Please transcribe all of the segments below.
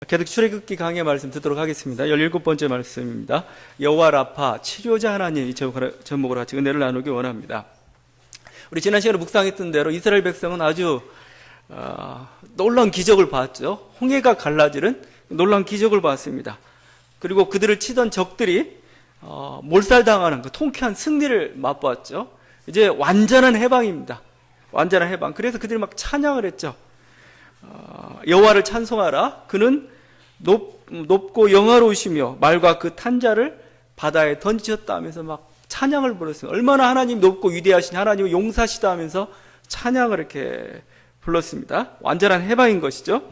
계속 출애굽기 강의 말씀 듣도록 하겠습니다. 17번째 말씀입니다. 여호와 라파 치료자 하나님, 이 제목으로 같이 은혜를 나누기 원합니다. 우리 지난 시간에 묵상했던 대로 이스라엘 백성은 아주 놀라운 기적을 봤죠. 홍해가 갈라지는 놀라운 기적을 봤습니다. 그리고 그들을 치던 적들이 몰살당하는 그 통쾌한 승리를 맛보았죠. 이제 완전한 해방입니다. 완전한 해방. 그래서 그들이 막 찬양을 했죠. 여호와를 찬송하라. 그는 높고 영화로우시며 말과 그 탄자를 바다에 던지셨다 하면서 막 찬양을 불렀어요. 얼마나 하나님 높고 위대하신 하나님을 용사시다 하면서 찬양을 이렇게 불렀습니다. 완전한 해방인 것이죠.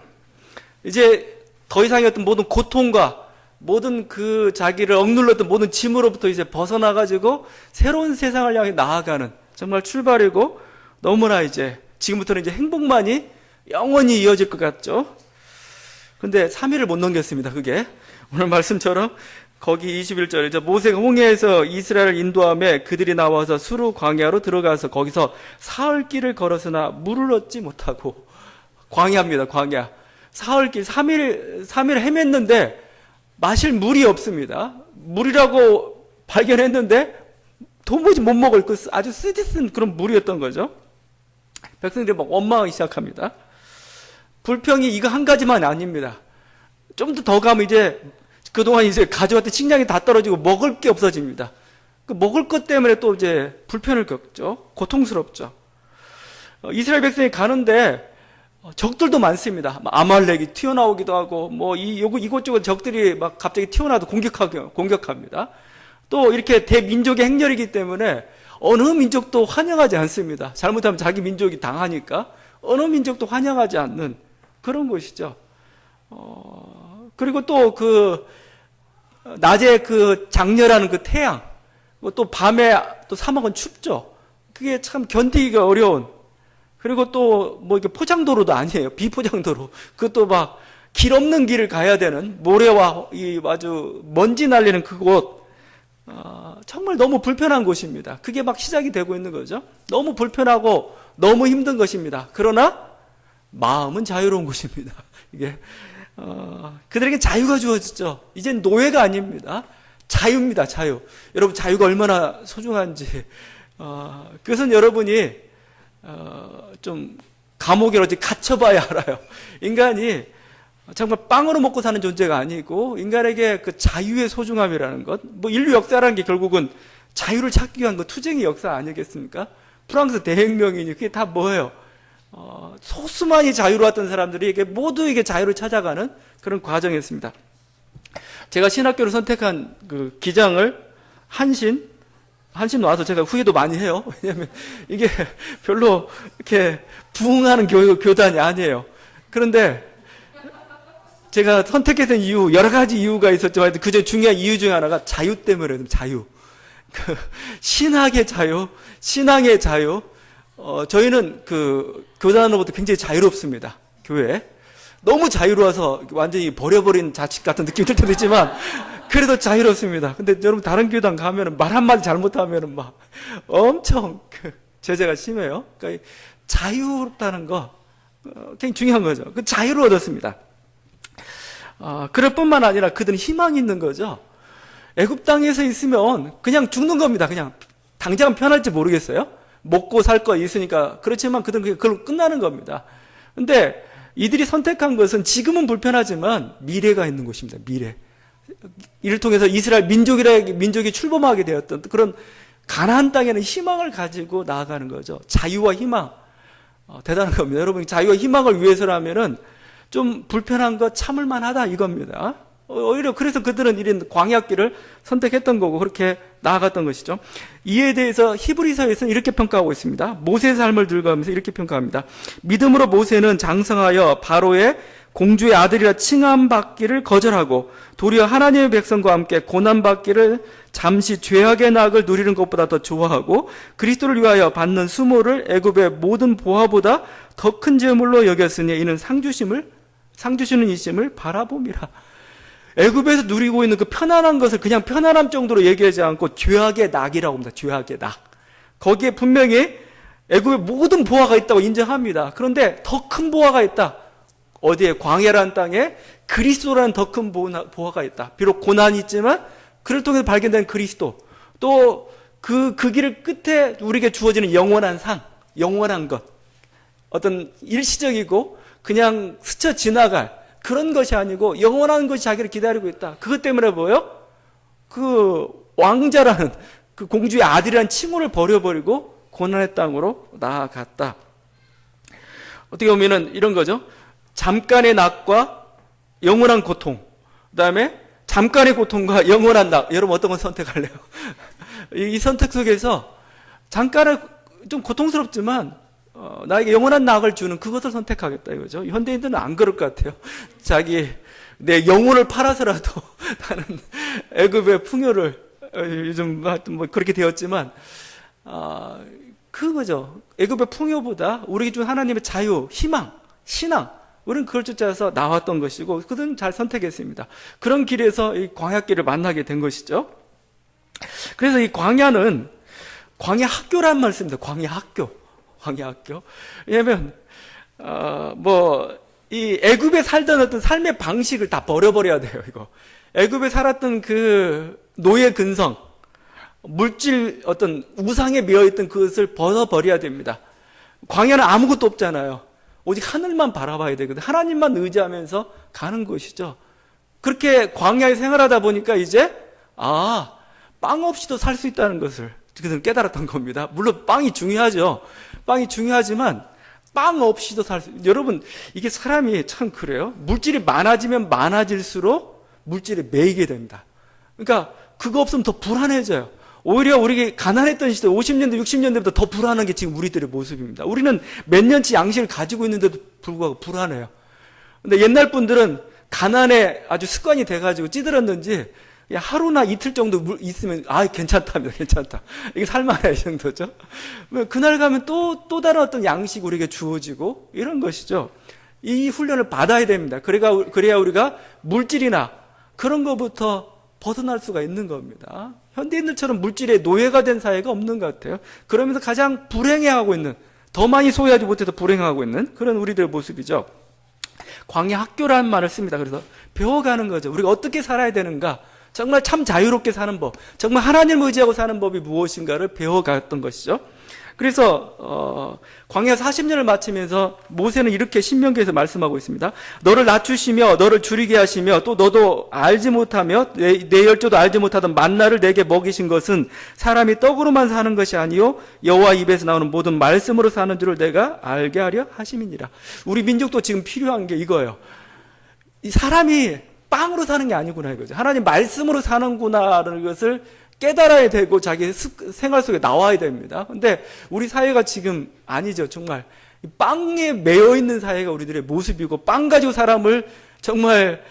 이제 더 이상의 어떤 모든 고통과 모든 그 자기를 억눌렀던 모든 짐으로부터 이제 벗어나가지고 새로운 세상을 향해 나아가는 정말 출발이고, 너무나 이제 지금부터는 이제 행복만이 영원히 이어질 것 같죠. 근데 3일을 못 넘겼습니다. 그게 오늘 말씀처럼 거기 21절에 모세가 홍해에서 이스라엘을 인도하며 그들이 나와서 수르 광야로 들어가서 거기서 사흘길을 걸었으나 물을 얻지 못하고. 광야입니다. 광야. 사흘길 3일 헤맸는데 마실 물이 없습니다. 물이라고 발견했는데 도무지 못 먹을 그 아주 쓰디쓴 그런 물이었던 거죠. 백성들이 막 원망하기 시작합니다. 불평이 이거 한 가지만 아닙니다. 좀 더 가면 이제 그동안 이제 가져왔던 식량이 다 떨어지고 먹을 게 없어집니다. 그 먹을 것 때문에 또 이제 불편을 겪죠. 고통스럽죠. 이스라엘 백성이 가는데 적들도 많습니다. 아말렉이 튀어나오기도 하고, 이곳저곳 적들이 막 갑자기 튀어나와도 공격합니다. 또 이렇게 대민족의 행렬이기 때문에 어느 민족도 환영하지 않습니다. 잘못하면 자기 민족이 당하니까 어느 민족도 환영하지 않는 그런 곳이죠. 그리고 또 낮에 그 장렬하는 그 태양, 또 밤에 또 사막은 춥죠. 그게 참 견디기가 어려운. 그리고 또 이렇게 포장도로도 아니에요. 비포장도로. 그것도 막 길 없는 길을 가야 되는, 모래와 이 아주 먼지 날리는 그곳. 정말 너무 불편한 곳입니다. 그게 막 시작이 되고 있는 거죠. 너무 불편하고 너무 힘든 것입니다. 그러나 마음은 자유로운 곳입니다. 이게 그들에게 자유가 주어졌죠. 이젠 노예가 아닙니다. 자유입니다. 자유. 여러분, 자유가 얼마나 소중한지 그것은 여러분이 좀 감옥에 어디 갇혀봐야 알아요. 인간이 정말 빵으로 먹고 사는 존재가 아니고, 인간에게 그 자유의 소중함이라는 것, 인류 역사라는 게 결국은 자유를 찾기 위한 그 투쟁의 역사 아니겠습니까? 프랑스 대혁명이니 그게 다 뭐예요? 소수만이 자유로웠던 사람들이 모두에게 자유를 찾아가는 그런 과정이었습니다. 제가 신학교를 선택한 그 기장을 한신 와서 제가 후회도 많이 해요. 왜냐하면 이게 별로 이렇게 부흥하는 교단이 아니에요. 그런데 제가 선택했던 이유, 여러 가지 이유가 있었지만 그중 중요한 이유 중에 하나가 자유 때문에. 자유. 신학의 자유, 신앙의 자유. 저희는 그 교단으로부터 굉장히 자유롭습니다. 교회. 너무 자유로워서 완전히 버려버린 자식 같은 느낌이 들 때도 있지만 그래도 자유롭습니다. 근데 여러분, 다른 교단 가면은 말 한마디 잘못하면은 막 엄청 제재가 심해요. 그러니까 자유롭다는 거 굉장히 중요한 거죠. 그 자유를 얻었습니다. 그럴 뿐만 아니라 그들은 희망이 있는 거죠. 애굽 땅에서 있으면 그냥 죽는 겁니다. 그냥 당장은 편할지 모르겠어요. 먹고 살 거 있으니까. 그렇지만 그들은 그걸로 끝나는 겁니다. 근데 이들이 선택한 것은 지금은 불편하지만 미래가 있는 곳입니다. 미래. 이를 통해서 이스라엘 민족이 출범하게 되었던 그런 가나안 땅에는 희망을 가지고 나아가는 거죠. 자유와 희망. 대단한 겁니다. 여러분, 자유와 희망을 위해서라면은 좀 불편한 거 참을 만하다 이겁니다. 오히려 그래서 그들은 이런 광야길을 선택했던 거고 그렇게 나아갔던 것이죠. 이에 대해서 히브리서에서는 이렇게 평가하고 있습니다. 모세의 삶을 들고 하면서 이렇게 평가합니다. 믿음으로 모세는 장성하여 바로의 공주의 아들이라 칭함받기를 거절하고 도리어 하나님의 백성과 함께 고난받기를 잠시 죄악의 낙을 누리는 것보다 더 좋아하고 그리스도를 위하여 받는 수모를 애굽의 모든 보화보다 더 큰 제물로 여겼으니 이는 상 주시는 이심을 바라봄이라. 애굽에서 누리고 있는 그 편안한 것을 그냥 편안함 정도로 얘기하지 않고 죄악의 낙이라고 합니다. 죄악의 낙. 거기에 분명히 애굽의 모든 보화가 있다고 인정합니다. 그런데 더 큰 보화가 있다. 어디에? 광야라는 땅에 그리스도라는 더 큰 보화가 있다. 비록 고난이 있지만 그를 통해서 발견된 그리스도, 또 그 길을 끝에 우리에게 주어지는 영원한 상, 영원한 것, 어떤 일시적이고 그냥 스쳐 지나갈 그런 것이 아니고 영원한 것이 자기를 기다리고 있다. 그것 때문에 뭐예요? 그 왕자라는 그 공주의 아들이라는 칭호를 버려버리고 고난의 땅으로 나아갔다. 어떻게 보면은 이런 거죠. 잠깐의 낙과 영원한 고통, 그 다음에 잠깐의 고통과 영원한 낙. 여러분 어떤 걸 선택할래요? 이 선택 속에서 잠깐은 좀 고통스럽지만 나에게 영원한 낙을 주는 그것을 선택하겠다 이거죠. 현대인들은 안 그럴 것 같아요. 자기 내 영혼을 팔아서라도 나는 애굽의 풍요를, 요즘 하여튼 뭐 그렇게 되었지만 그거죠. 애굽의 풍요보다 우리에게 준 하나님의 자유, 희망, 신앙, 우리는 그걸 쫓아서 나왔던 것이고 그들은 잘 선택했습니다. 그런 길에서 이 광야길을 만나게 된 것이죠. 그래서 이 광야는 광야 학교란 말을 씁니다. 광야 학교. 광야 학교. 왜냐면 이 애굽에 살던 어떤 삶의 방식을 다 버려버려야 돼요. 이거 애굽에 살았던 그 노예 근성, 물질 어떤 우상에 매여있던 그것을 벗어버려야 됩니다. 광야는 아무것도 없잖아요. 오직 하늘만 바라봐야 되거든요. 하나님만 의지하면서 가는 것이죠. 그렇게 광야에 생활하다 보니까 이제 빵 없이도 살 수 있다는 것을 그들은 깨달았던 겁니다. 물론 빵이 중요하죠. 빵이 중요하지만 빵 없이도 살 수, 여러분 이게 사람이 참 그래요. 물질이 많아지면 많아질수록 물질에 매이게 됩니다. 그러니까 그거 없으면 더 불안해져요. 오히려 우리 가난했던 시대 50년대 60년대보다 더 불안한 게 지금 우리들의 모습입니다. 우리는 몇 년치 양식을 가지고 있는데도 불구하고 불안해요. 근데 옛날 분들은 가난에 아주 습관이 돼가지고 찌들었는지 하루나 이틀 정도 있으면 괜찮답니다. 괜찮다. 이게 살만해 이 정도죠. 그날 가면 또 다른 어떤 양식이 우리에게 주어지고 이런 것이죠. 이 훈련을 받아야 됩니다. 그래야 우리가 물질이나 그런 것부터 벗어날 수가 있는 겁니다. 현대인들처럼 물질에 노예가 된 사회가 없는 것 같아요. 그러면서 가장 불행해하고 있는, 더 많이 소유하지 못해서 불행하고 있는 그런 우리들의 모습이죠. 광야 학교라는 말을 씁니다. 그래서 배워가는 거죠. 우리가 어떻게 살아야 되는가, 정말 참 자유롭게 사는 법, 정말 하나님을 의지하고 사는 법이 무엇인가를 배워갔던 것이죠. 그래서 광야 40년을 마치면서 모세는 이렇게 신명기에서 말씀하고 있습니다. 너를 낮추시며 너를 줄이게 하시며 또 너도 알지 못하며 내 열조도 알지 못하던 만나를 내게 먹이신 것은 사람이 떡으로만 사는 것이 아니요 여호와 입에서 나오는 모든 말씀으로 사는 줄을 내가 알게 하려 하심이니라. 우리 민족도 지금 필요한 게 이거예요. 이 사람이 빵으로 사는 게 아니구나 이거죠. 하나님 말씀으로 사는구나라는 것을 깨달아야 되고 자기 생활 속에 나와야 됩니다. 근데 우리 사회가 지금 아니죠. 정말 빵에 매여 있는 사회가 우리들의 모습이고, 빵 가지고 사람을 정말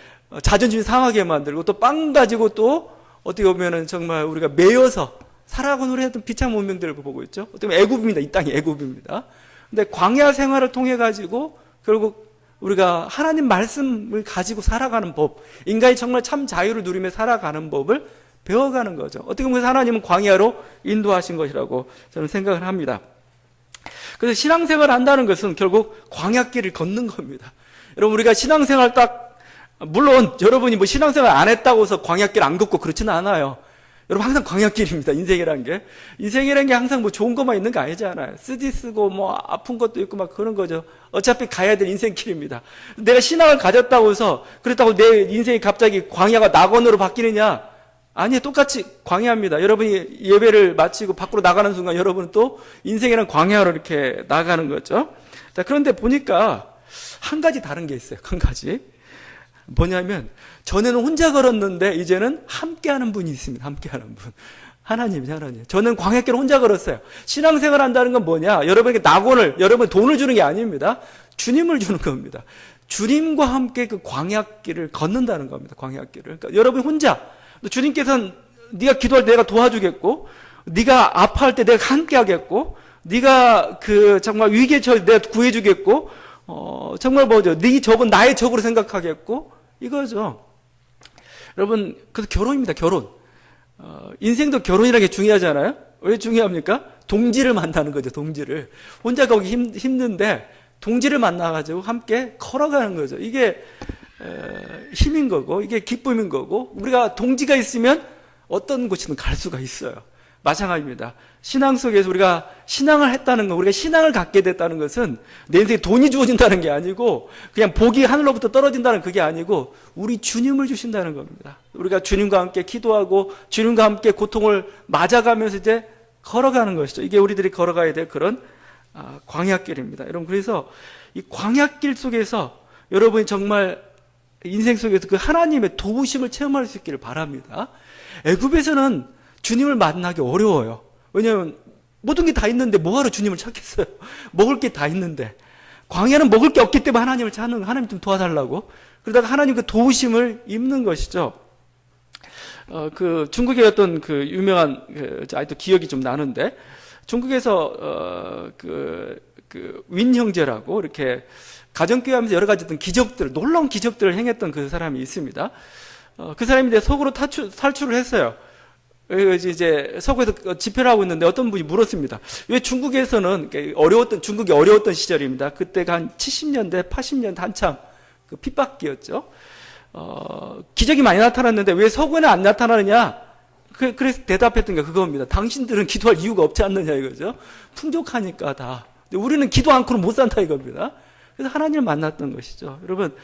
자존심 상하게 만들고, 또 빵 가지고 또 어떻게 보면은 정말 우리가 매여서 살아가고 우리했던 비참 문명들을 보고 있죠. 어떻게 보면 애굽입니다. 이 땅이 애굽입니다. 근데 광야 생활을 통해 가지고 결국 우리가 하나님 말씀을 가지고 살아가는 법, 인간이 정말 참 자유를 누리며 살아가는 법을 배워가는 거죠. 어떻게 보면 하나님은 광야로 인도하신 것이라고 저는 생각을 합니다. 그래서 신앙생활을 한다는 것은 결국 광야길을 걷는 겁니다. 여러분 우리가 신앙생활 물론 여러분이 뭐 신앙생활 안 했다고 해서 광야길 안 걷고 그렇지는 않아요. 여러분 항상 광야길입니다. 인생이란 게 항상 뭐 좋은 것만 있는 거 아니잖아요. 쓰고 뭐 아픈 것도 있고 막 그런 거죠. 어차피 가야 될 인생길입니다. 내가 신앙을 가졌다고 해서 그렇다고 내 인생이 갑자기 광야가 낙원으로 바뀌느냐? 아니요, 똑같이 광야입니다. 여러분이 예배를 마치고 밖으로 나가는 순간 여러분은 또 인생이란 광야로 이렇게 나가는 거죠. 자, 그런데 보니까 한 가지 다른 게 있어요. 한 가지. 뭐냐면 전에는 혼자 걸었는데 이제는 함께하는 분이 있습니다. 함께하는 분. 하나님이죠, 하나님. 저는 광야길을 혼자 걸었어요. 신앙생활 한다는 건 뭐냐? 여러분에게 여러분 돈을 주는 게 아닙니다. 주님을 주는 겁니다. 주님과 함께 그 광야길을 걷는다는 겁니다. 광야길을. 그러니까 여러분 혼자, 주님께서는 네가 기도할 때 내가 도와주겠고, 네가 아파할 때 내가 함께 하겠고, 네가 정말 위기에 처해 내가 구해주겠고, 정말 네 적은 나의 적으로 생각하겠고, 이거죠. 여러분, 그래서 결혼입니다. 결혼. 인생도 결혼이라는 게 중요하잖아요. 왜 중요합니까? 동지를 만나는 거죠. 동지를. 혼자 거기 힘든데 동지를 만나가지고 함께 걸어가는 거죠. 이게 힘인 거고, 이게 기쁨인 거고, 우리가 동지가 있으면 어떤 곳이든 갈 수가 있어요. 마찬가지입니다. 신앙 속에서 우리가 신앙을 했다는 거, 우리가 신앙을 갖게 됐다는 것은 내 인생에 돈이 주어진다는 게 아니고, 그냥 복이 하늘로부터 떨어진다는 그게 아니고, 우리 주님을 주신다는 겁니다. 우리가 주님과 함께 기도하고, 주님과 함께 고통을 맞아가면서 이제 걸어가는 것이죠. 이게 우리들이 걸어가야 될 그런 광야길입니다. 여러분, 그래서 이 광야길 속에서 여러분이 정말 인생 속에서 그 하나님의 도우심을 체험할 수 있기를 바랍니다. 애굽에서는 주님을 만나기 어려워요. 왜냐하면 모든 게 다 있는데 뭐하러 주님을 찾겠어요? 먹을 게 다 있는데. 광야는 먹을 게 없기 때문에 하나님을 찾는, 하나님 좀 도와달라고. 그러다가 하나님 그 도우심을 입는 것이죠. 중국의 어떤 유명한, 아직도 기억이 좀 나는데, 중국에서, 윈 형제라고 이렇게 가정교회 하면서 여러 가지 어떤 기적들, 놀라운 기적들을 행했던 그 사람이 있습니다. 그 사람이 이제 서구로 탈출을 했어요. 이제 서구에서 집회를 하고 있는데 어떤 분이 물었습니다. 왜 중국에서는 중국이 어려웠던 시절입니다. 그때가 한 70년대, 80년대 한참 핍박기였죠. 기적이 많이 나타났는데 왜 서구에는 안 나타나느냐? 그래서 대답했던 게 그겁니다. 당신들은 기도할 이유가 없지 않느냐 이거죠. 풍족하니까 다. 우리는 기도 않고는 못 산다 이겁니다. 그래서 하나님을 만났던 것이죠. 여러분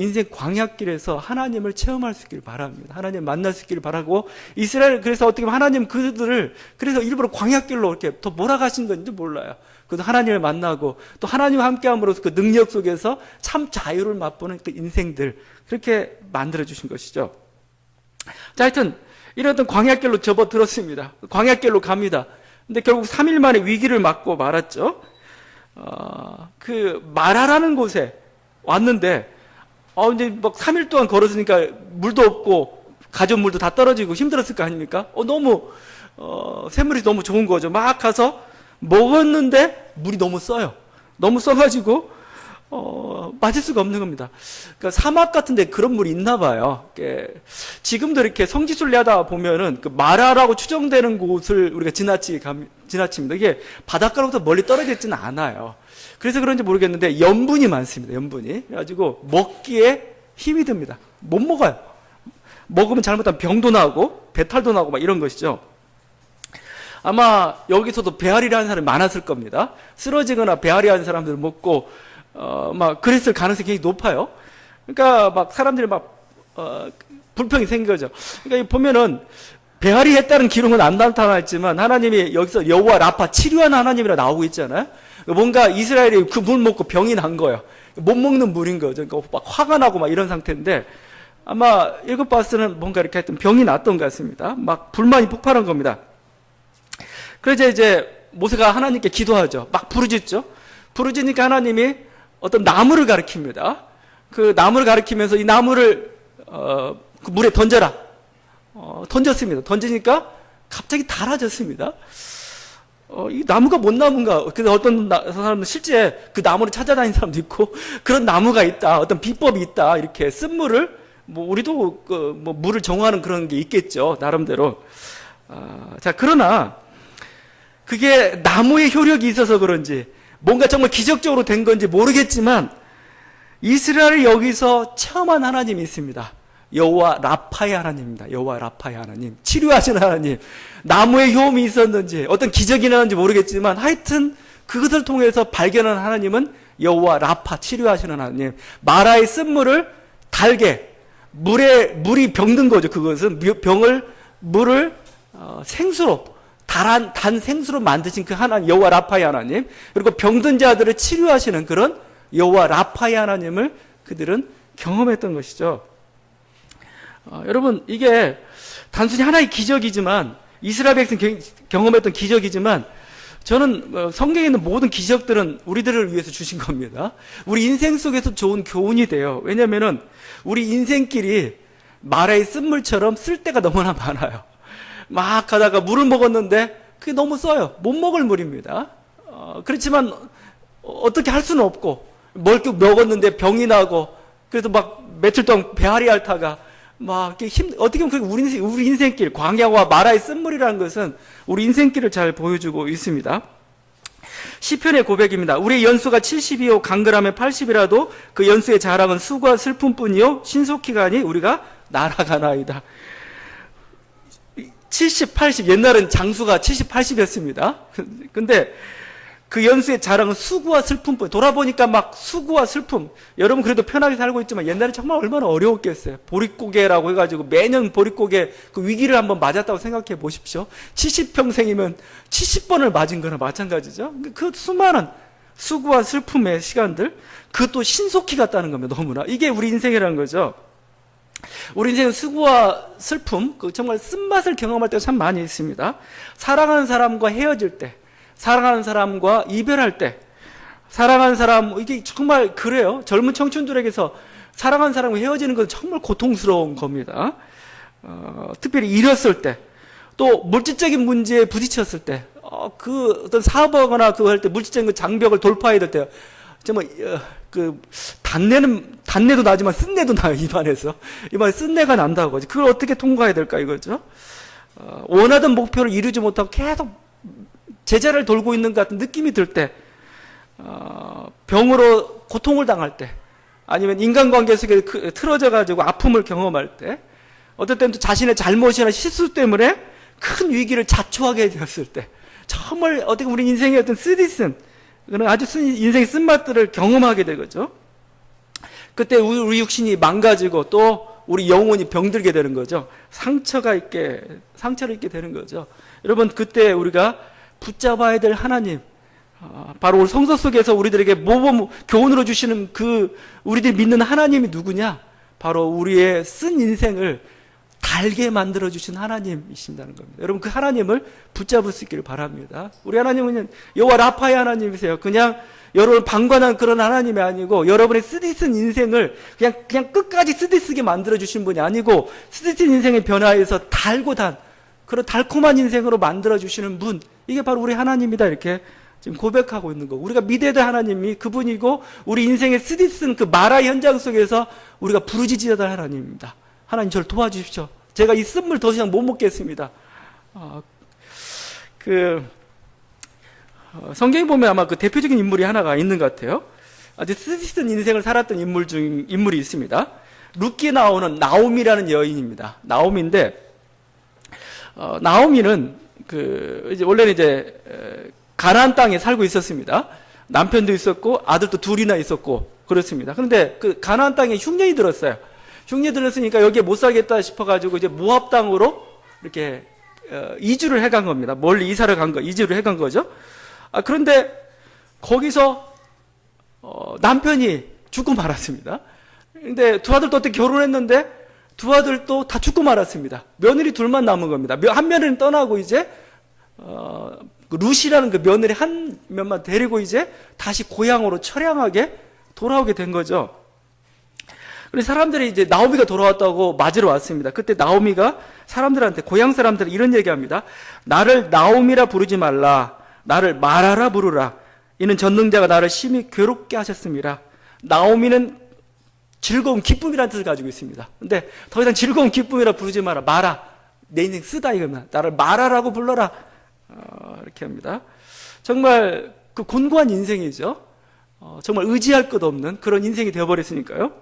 인생 광야길에서 하나님을 체험할 수 있기를 바랍니다. 하나님 만날 수 있기를 바라고, 이스라엘, 그래서 어떻게 보면 하나님 그들을 그래서 일부러 광야길로 이렇게 더 몰아가신 건지 몰라요. 그래서 하나님을 만나고 또 하나님과 함께함으로써 그 능력 속에서 참 자유를 맛보는 그 인생들, 그렇게 만들어 주신 것이죠. 자, 하여튼 이런 어떤 광야길로 접어들었습니다. 광야길로 갑니다. 근데 결국 3일 만에 위기를 맞고 말았죠. 마라라는 곳에 왔는데, 이제 막 3일 동안 걸었으니까 물도 없고, 가져온 물도 다 떨어지고 힘들었을 거 아닙니까? 너무, 샘물이 너무 좋은 거죠. 막 가서 먹었는데, 물이 너무 써요. 너무 써가지고, 마실 수가 없는 겁니다. 그러니까 사막 같은데 그런 물이 있나 봐요. 지금도 이렇게 성지순례 하다 보면은 마라라고 추정되는 곳을 우리가 지나칩니다. 이게 바닷가로부터 멀리 떨어져 있지는 않아요. 그래서 그런지 모르겠는데 염분이 많습니다. 염분이. 그래가지고 먹기에 힘이 듭니다. 못 먹어요. 먹으면 잘못하면 병도 나고 배탈도 나고 막 이런 것이죠. 아마 여기서도 배앓이라는 사람이 많았을 겁니다. 쓰러지거나 배앓이하는 사람들을 먹고 막 그랬을 가능성이 굉장히 높아요. 그러니까 막 사람들이 불평이 생긴 거죠. 그러니까 보면은 배앓이 했다는 기록은 안 나타나있지만 하나님이 여기서 여호와 라파, 치료하는 하나님이라 나오고 있잖아요. 뭔가 이스라엘이 그 물 먹고 병이 난 거예요. 못 먹는 물인 거죠. 그러니까 막 화가 나고 막 이런 상태인데 아마 일곱바스는 뭔가 이렇게 하여튼 병이 났던 것 같습니다. 막 불만이 폭발한 겁니다. 그래서 이제 모세가 하나님께 기도하죠. 막 부르짖죠. 부르짖으니까 하나님이 어떤 나무를 가리킵니다. 그 나무를 가리키면서 이 나무를 그 물에 던져라. 던졌습니다. 던지니까 갑자기 달아졌습니다. 이 나무가 뭔 나무인가? 그래서 어떤 사람은 실제 그 나무를 찾아다니는 사람도 있고 그런 나무가 있다. 어떤 비법이 있다. 이렇게 쓴물을 우리도 물을 정화하는 그런 게 있겠죠. 나름대로. 자, 그러나 그게 나무의 효력이 있어서 그런지 뭔가 정말 기적적으로 된 건지 모르겠지만 이스라엘이 여기서 체험한 하나님이 있습니다. 여호와 라파의 하나님입니다. 여호와 라파의 하나님, 치료하시는 하나님. 나무의 효험이 있었는지 어떤 기적이 나는지 모르겠지만 하여튼 그것을 통해서 발견한 하나님은 여호와 라파, 치료하시는 하나님. 마라의 쓴물을 달게, 물이 병든 거죠. 그것은 물을 생수로, 단 생수로 만드신 그 하나님, 여호와 라파의 하나님, 그리고 병든 자들을 치료하시는 그런 여호와 라파의 하나님을 그들은 경험했던 것이죠. 여러분, 이게 단순히 하나의 기적이지만, 이스라엘 백성 경험했던 기적이지만, 저는 성경에 있는 모든 기적들은 우리들을 위해서 주신 겁니다. 우리 인생 속에서 좋은 교훈이 돼요. 왜냐면은 우리 인생길이 마라의 쓴물처럼 쓸 때가 너무나 많아요. 막 가다가 물을 먹었는데 그게 너무 써요. 못 먹을 물입니다. 그렇지만 어떻게 할 수는 없고 먹었는데 병이 나고 그래서 막 며칠 동안 배앓이 앓다가 막 어떻게 보면 우리 인생길, 광야와 마라의 쓴물이라는 것은 우리 인생길을 잘 보여주고 있습니다. 시편의 고백입니다. 우리의 연수가 70이요 강건하면 80이라도 그 연수의 자랑은 수고와 슬픔뿐이요 신속히가 아니 우리가 날아가나이다. 70, 80 옛날엔 장수가 70, 80이었습니다. 근데 그 연수의 자랑은 수고와 슬픔뿐. 돌아보니까 막 수고와 슬픔. 여러분 그래도 편하게 살고 있지만 옛날에 정말 얼마나 어려웠겠어요. 보릿고개라고 해가지고 매년 보릿고개 그 위기를 한번 맞았다고 생각해 보십시오. 70평생이면 70번을 맞은 거나 마찬가지죠. 그 수많은 수고와 슬픔의 시간들, 그것도 신속히 갔다는 겁니다. 너무나. 이게 우리 인생이라는 거죠. 우리 인생은 수고와 슬픔, 그 정말 쓴맛을 경험할 때가 참 많이 있습니다. 사랑하는 사람과 헤어질 때, 사랑하는 사람과 이별할 때, 사랑하는 사람, 이게 정말 그래요. 젊은 청춘들에게서 사랑하는 사람과 헤어지는 건 정말 고통스러운 겁니다. 특별히 잃었을 때, 또 물질적인 문제에 부딪혔을 때, 그 어떤 사업하거나 그거 할 때 물질적인 그 장벽을 돌파해야 될 때, 정말 단내도 나지만 쓴내도 나요. 입안에 쓴내가 난다고. 그걸 어떻게 통과해야 될까 이거죠. 원하던 목표를 이루지 못하고 계속 제자를 돌고 있는 것 같은 느낌이 들 때, 병으로 고통을 당할 때, 아니면 인간관계 속에 틀어져 가지고 아픔을 경험할 때, 어떨 때는 또 자신의 잘못이나 실수 때문에 큰 위기를 자초하게 되었을 때, 정말 어떻게 우리 인생의 어떤 쓰디쓴 그런 아주 인생의 쓴맛들을 경험하게 되거죠. 그때 우리 육신이 망가지고 또 우리 영혼이 병들게 되는 거죠. 상처를 입게 되는 거죠. 여러분 그때 우리가 붙잡아야 될 하나님, 바로 오늘 성서 속에서 우리들에게 모범 교훈으로 주시는 그 우리들이 믿는 하나님이 누구냐? 바로 우리의 쓴 인생을 달게 만들어 주신 하나님이신다는 겁니다. 여러분 그 하나님을 붙잡을 수 있기를 바랍니다. 우리 하나님은 여호와 라파의 하나님이세요. 그냥 여러분을 방관한 그런 하나님이 아니고 여러분의 쓰디쓴 인생을 그냥 끝까지 쓰디쓰게 만들어 주신 분이 아니고 쓰디쓴 인생의 변화에서 달고 단 그런 달콤한 인생으로 만들어 주시는 분, 이게 바로 우리 하나님이다 이렇게 지금 고백하고 있는 거. 우리가 믿어야 될 하나님이 그분이고 우리 인생의 쓰디쓴 그 마라 현장 속에서 우리가 부르짖어야 될 하나님입니다. 하나님 저를 도와주십시오. 제가 이 쓴물 더 이상 못 먹겠습니다. 성경에 보면 아마 그 대표적인 인물이 하나가 있는 것 같아요. 아주 쓰디쓴 인생을 살았던 인물이 있습니다. 룻기에 나오는 나오미라는 여인입니다. 나오미인데, 나오미는 이제 원래는 이제 가나안 땅에 살고 있었습니다. 남편도 있었고 아들도 둘이나 있었고 그렇습니다. 그런데 그 가나안 땅에 흉년이 들었어요. 흉년이 들었으니까 여기에 못 살겠다 싶어가지고 이제 모압 땅으로 이렇게 이주를 해간 겁니다. 멀리 이주를 해간 거죠. 그런데 거기서 남편이 죽고 말았습니다. 근데 두 아들도 어떻게 결혼했는데 두 아들도 다 죽고 말았습니다. 며느리 둘만 남은 겁니다. 한 며느리는 떠나고 이제 룻이라는 그 며느리 한 명만 데리고 이제 다시 고향으로 처량하게 돌아오게 된 거죠. 그래서 사람들이 이제 나오미가 돌아왔다고 맞으러 왔습니다. 그때 나오미가 사람들한테, 고향 사람들은 이런 얘기합니다. 나를 나오미라 부르지 말라. 나를 마라라 부르라. 이는 전능자가 나를 심히 괴롭게 하셨습니다. 나오미는 즐거움, 기쁨이라는 뜻을 가지고 있습니다. 근데 더 이상 즐거운 기쁨이라 부르지 마라. 마라. 내 인생 쓰다 이거면 나를 마라라고 불러라. 이렇게 합니다. 정말 그 곤고한 인생이죠. 정말 의지할 것 없는 그런 인생이 되어버렸으니까요.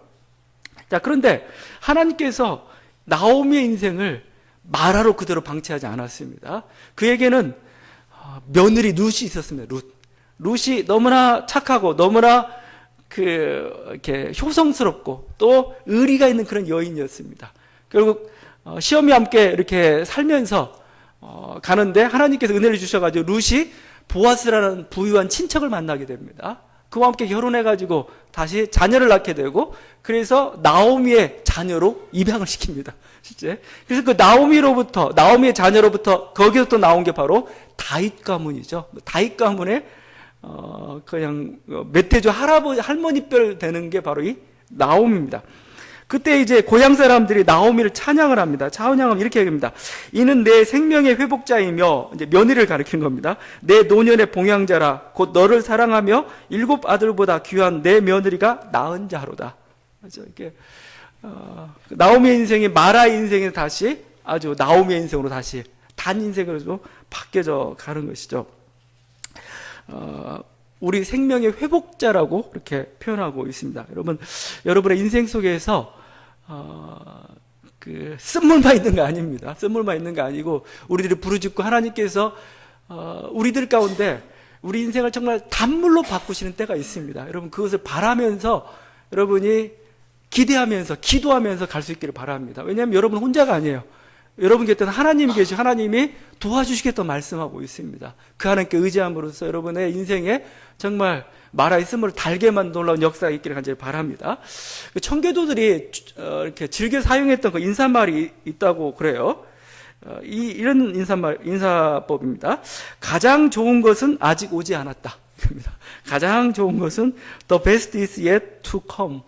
자, 그런데 하나님께서 나오미의 인생을 마라로 그대로 방치하지 않았습니다. 그에게는 며느리 룻이 있었습니다. 룻이 너무나 착하고 너무나 이렇게 효성스럽고 또 의리가 있는 그런 여인이었습니다. 결국 시험이 함께 이렇게 살면서 가는데 하나님께서 은혜를 주셔가지고 룻이 보아스라는 부유한 친척을 만나게 됩니다. 그와 함께 결혼해가지고 다시 자녀를 낳게 되고, 그래서 나오미의 자녀로 입양을 시킵니다. 실제. 그래서 그 나오미의 자녀로부터 거기서 또 나온 게 바로 다윗 가문이죠. 다윗 가문의 그냥 멧돼지 할머니뼈를 되는 게 바로 이 나오미입니다. 그때 이제 고향 사람들이 나오미를 찬양을 합니다. 찬양하면 이렇게 얘기합니다. 이는 내 생명의 회복자이며, 이제 며느리를 가리키는 겁니다. 내 노년의 봉양자라. 곧 너를 사랑하며 7 아들보다 귀한 내 며느리가 낳은 자로다. 그래서 이렇게 나오미의 인생이 마라의 인생에 다시 아주 나오미의 인생으로 다시 단 인생으로 바뀌어져 가는 것이죠. 우리 생명의 회복자라고 이렇게 표현하고 있습니다. 여러분의 인생 속에서 쓴물만 있는 거 아닙니다. 쓴물만 있는 거 아니고 우리들이 부르짖고 하나님께서 우리들 가운데 우리 인생을 정말 단물로 바꾸시는 때가 있습니다. 여러분 그것을 바라면서 여러분이 기대하면서 기도하면서 갈 수 있기를 바랍니다. 왜냐하면 여러분 혼자가 아니에요. 여러분 곁에는 하나님이 계시고 하나님이 도와주시겠다고 말씀하고 있습니다. 그 하나님께 의지함으로써 여러분의 인생에 정말 마라의 쓴물을 달게 만든 놀라운 역사가 있기를 간절히 바랍니다. 청교도들이 이렇게 즐겨 사용했던 그 인사말이 있다고 그래요. 이런 인사법입니다. 가장 좋은 것은 아직 오지 않았다. 가장 좋은 것은 the best is yet to come.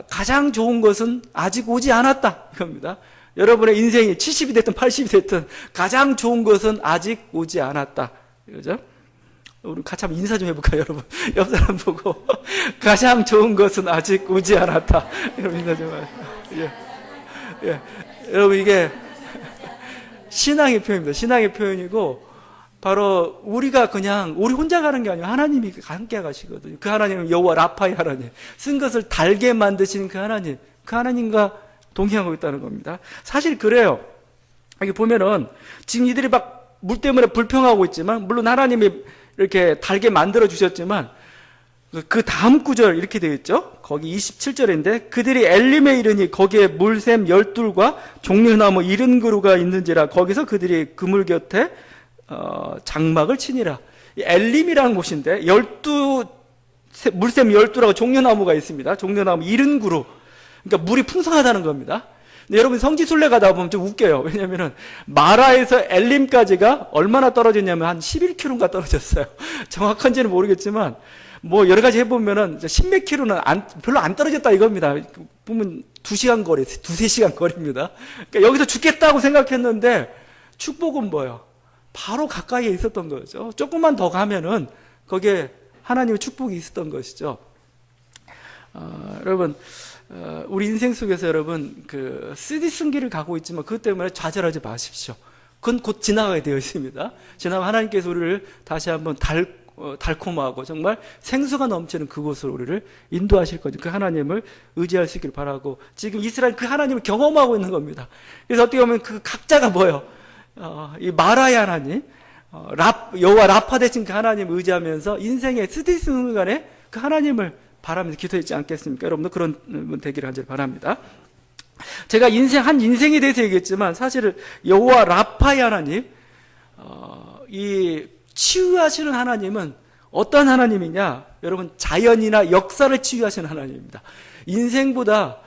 가장 좋은 것은 아직 오지 않았다. 이겁니다. 여러분의 인생이 70이 됐든 80이 됐든 가장 좋은 것은 아직 오지 않았다. 그죠? 우리 같이 한번 인사 좀 해볼까요, 여러분? 옆 사람 보고 가장 좋은 것은 아직 오지 않았다. 여러분 인사 좀 해요. 예. 여러분 이게 신앙의 표현입니다. 신앙의 표현이고 바로 우리가 그냥 우리 혼자 가는 게 아니라 하나님이 함께 가시거든요. 그 하나님은 여호와 라파의 하나님, 쓴 것을 달게 만드시는 그 하나님, 그 하나님과 동행하고 있다는 겁니다. 사실 그래요. 여기 보면은 지금 이들이 막 물 때문에 불평하고 있지만 물론 하나님이 이렇게 달게 만들어 주셨지만 그 다음 구절 이렇게 되어 있죠. 거기 27절인데 그들이 엘림에 이르니 거기에 물샘 12과 종려나무 70그루가 있는지라 거기서 그들이 그물 곁에 장막을 치니라. 엘림이라는 곳인데 물샘 12라고 종려나무가 있습니다. 종려나무 70그루. 그러니까 물이 풍성하다는 겁니다. 근데 여러분 성지순례 가다 보면 좀 웃겨요. 왜냐면은 마라에서 엘림까지가 얼마나 떨어졌냐면 한 11km인가 떨어졌어요. 정확한지는 모르겠지만 뭐 여러 가지 해보면은 10몇 킬로는 별로 안 떨어졌다 이겁니다. 보면 2시간 거리, 2-3시간 거리입니다. 그러니까 여기서 죽겠다고 생각했는데 축복은 뭐예요? 바로 가까이에 있었던 거죠. 조금만 더 가면은 거기에 하나님의 축복이 있었던 것이죠. 여러분 우리 인생 속에서 여러분 쓰디쓴 길을 가고 있지만 그것 때문에 좌절하지 마십시오. 그건 곧 지나가게 되어 있습니다. 지나면 하나님께서 우리를 다시 한번 달콤하고 정말 생수가 넘치는 그곳으로 우리를 인도하실 거죠. 그 하나님을 의지할 수 있기를 바라고 지금 이스라엘 그 하나님을 경험하고 있는 겁니다. 그래서 어떻게 보면 그 각자가 뭐예요? 이 마라의 하나님, 여호와 라파 되신 그 하나님을 의지하면서 인생의 쓰디쓴 순간에 그 하나님을 바라면서 기도했지 않겠습니까? 여러분도 그런 분 되기를 간절히 바랍니다. 제가 한 인생에 대해서 얘기했지만 사실은 여호와 라파의 하나님, 이 치유하시는 하나님은 어떤 하나님이냐? 여러분 자연이나 역사를 치유하시는 하나님입니다. 인생보다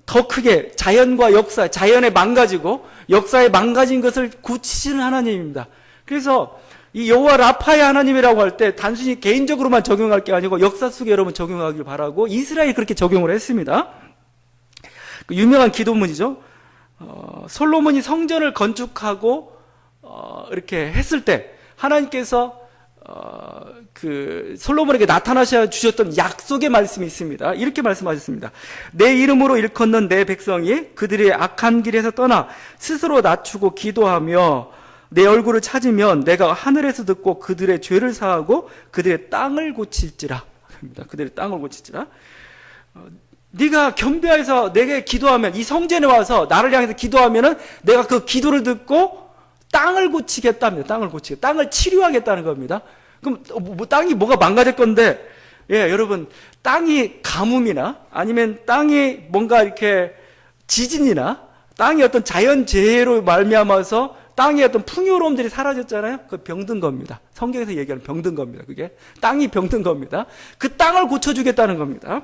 더 크게 자연과 역사, 자연에 망가지고 역사에 망가진 것을 고치시는 하나님입니다. 그래서 이 여호와 라파의 하나님이라고 할 때 단순히 개인적으로만 적용할 게 아니고 역사 속에 여러분 적용하길 바라고 이스라엘이 그렇게 적용을 했습니다. 그 유명한 기도문이죠. 솔로몬이 성전을 건축하고 이렇게 했을 때 하나님께서 솔로몬에게 나타나셔 주셨던 약속의 말씀이 있습니다. 이렇게 말씀하셨습니다. 내 이름으로 일컫는 내 백성이 그들의 악한 길에서 떠나 스스로 낮추고 기도하며 내 얼굴을 찾으면 내가 하늘에서 듣고 그들의 죄를 사하고 그들의 땅을 고칠지라. 그들의 땅을 고칠지라. 네가 겸비해서 내게 기도하면 이 성전에 와서 나를 향해서 기도하면은 내가 그 기도를 듣고 땅을 고치겠답니다. 땅을 고치겠다. 땅을 치료하겠다는 겁니다. 그럼 땅이 뭐가 망가질 건데? 예, 여러분 땅이 가뭄이나 아니면 땅이 뭔가 이렇게 지진이나 땅이 어떤 자연재해로 말미암아서 땅의 어떤 풍요로움들이 사라졌잖아요. 그 병든 겁니다. 성경에서 얘기하는 병든 겁니다. 그게 땅이 병든 겁니다. 그 땅을 고쳐주겠다는 겁니다.